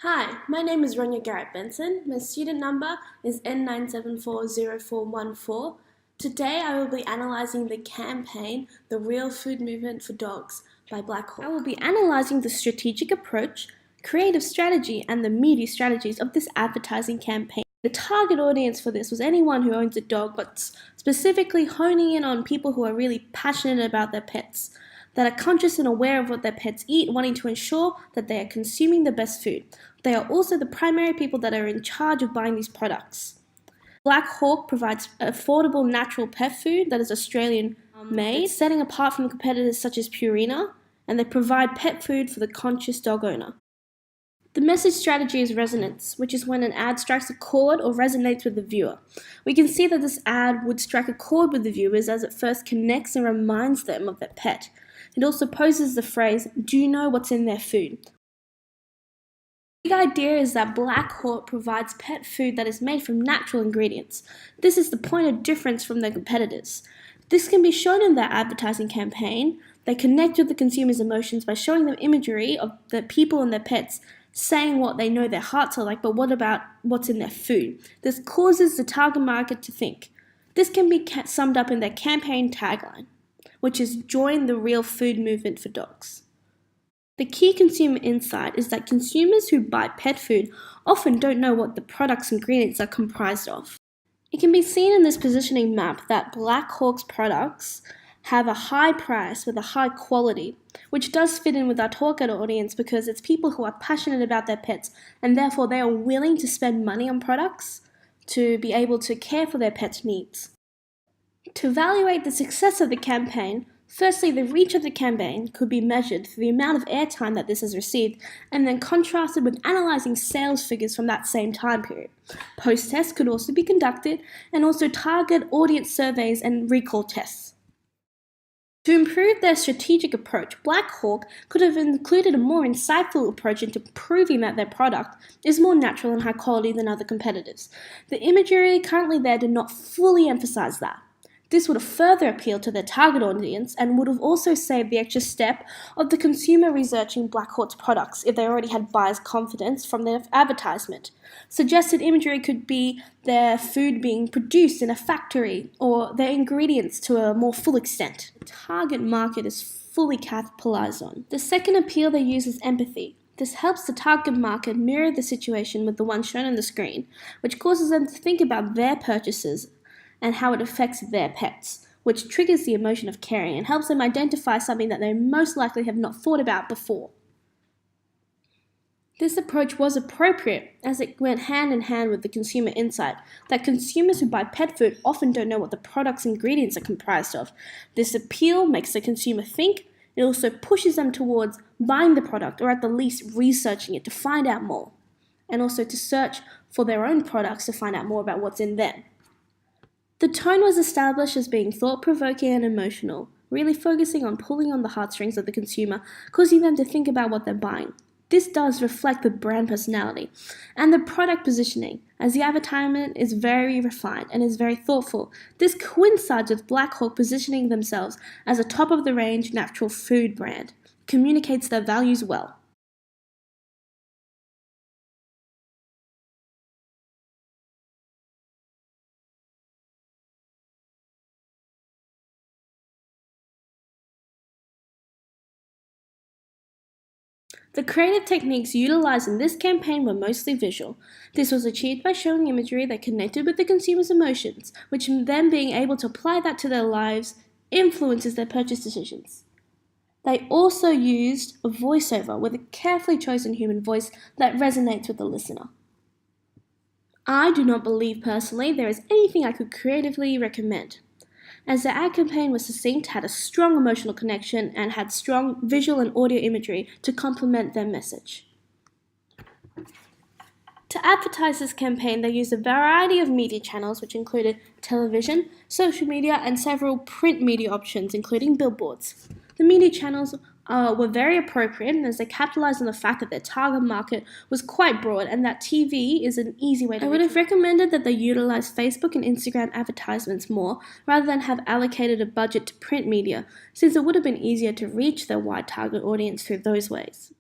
Hi, my name is Ronia Garrett-Benson. My student number is N9740414. Today I will be analysing the campaign, The Real Food Movement for Dogs by Black Hawk. I will be analysing the strategic approach, creative strategy, and the media strategies of this advertising campaign. The target audience for this was anyone who owns a dog, but specifically honing in on people who are really passionate about their pets, that are conscious and aware of what their pets eat, wanting to ensure that they are consuming the best food. They are also the primary people that are in charge of buying these products. Black Hawk provides affordable natural pet food that is Australian made, setting apart from competitors such as Purina, and they provide pet food for the conscious dog owner. The message strategy is resonance, which is when an ad strikes a chord or resonates with the viewer. We can see that this ad would strike a chord with the viewers as it first connects and reminds them of their pet. It also poses the phrase, "Do you know what's in their food?" The big idea is that Black Hawk provides pet food that is made from natural ingredients. This is the point of difference from their competitors. This can be shown in their advertising campaign. They connect with the consumer's emotions by showing them imagery of the people and their pets, saying what they know their hearts are like, but what about what's in their food? This causes the target market to think. This can be summed up in their campaign tagline, which is "Join the Real Food Movement for Dogs." The key consumer insight is that consumers who buy pet food often don't know what the product's ingredients are comprised of. It can be seen in this positioning map that Black Hawk's products have a high price with a high quality, which does fit in with our target audience because it's people who are passionate about their pets and therefore they are willing to spend money on products to be able to care for their pets' needs. To evaluate the success of the campaign, firstly, the reach of the campaign could be measured through the amount of airtime that this has received and then contrasted with analysing sales figures from that same time period. Post-tests could also be conducted and also target audience surveys and recall tests. To improve their strategic approach, Black Hawk could have included a more insightful approach into proving that their product is more natural and high quality than other competitors. The imagery currently there did not fully emphasize that. This would have further appealed to their target audience and would have also saved the extra step of the consumer researching Black Hawk's products if they already had buyer's confidence from their advertisement. Suggested imagery could be their food being produced in a factory or their ingredients to a more full extent. The target market is fully capitalized on. The second appeal they use is empathy. This helps the target market mirror the situation with the one shown on the screen, which causes them to think about their purchases and how it affects their pets, which triggers the emotion of caring and helps them identify something that they most likely have not thought about before. This approach was appropriate as it went hand in hand with the consumer insight that consumers who buy pet food often don't know what the product's ingredients are comprised of. This appeal makes the consumer think. It also pushes them towards buying the product or at the least researching it to find out more, and also to search for their own products to find out more about what's in them. The tone was established as being thought-provoking and emotional, really focusing on pulling on the heartstrings of the consumer, causing them to think about what they're buying. This does reflect the brand personality and the product positioning, as the advertisement is very refined and is very thoughtful. This coincides with Black Hawk positioning themselves as a top-of-the-range natural food brand, communicates their values well. The creative techniques utilized in this campaign were mostly visual. This was achieved by showing imagery that connected with the consumer's emotions, which then being able to apply that to their lives influences their purchase decisions. They also used a voiceover with a carefully chosen human voice that resonates with the listener. I do not believe personally there is anything I could creatively recommend, as the ad campaign was succinct, had a strong emotional connection, and had strong visual and audio imagery to complement their message. To advertise this campaign, they used a variety of media channels, which included television, social media, and several print media options, including billboards. The media channels were very appropriate as they capitalized on the fact that their target market was quite broad and that TV is an easy way to reach. I would have recommended that they utilize Facebook and Instagram advertisements more rather than have allocated a budget to print media, since it would have been easier to reach their wide target audience through those ways.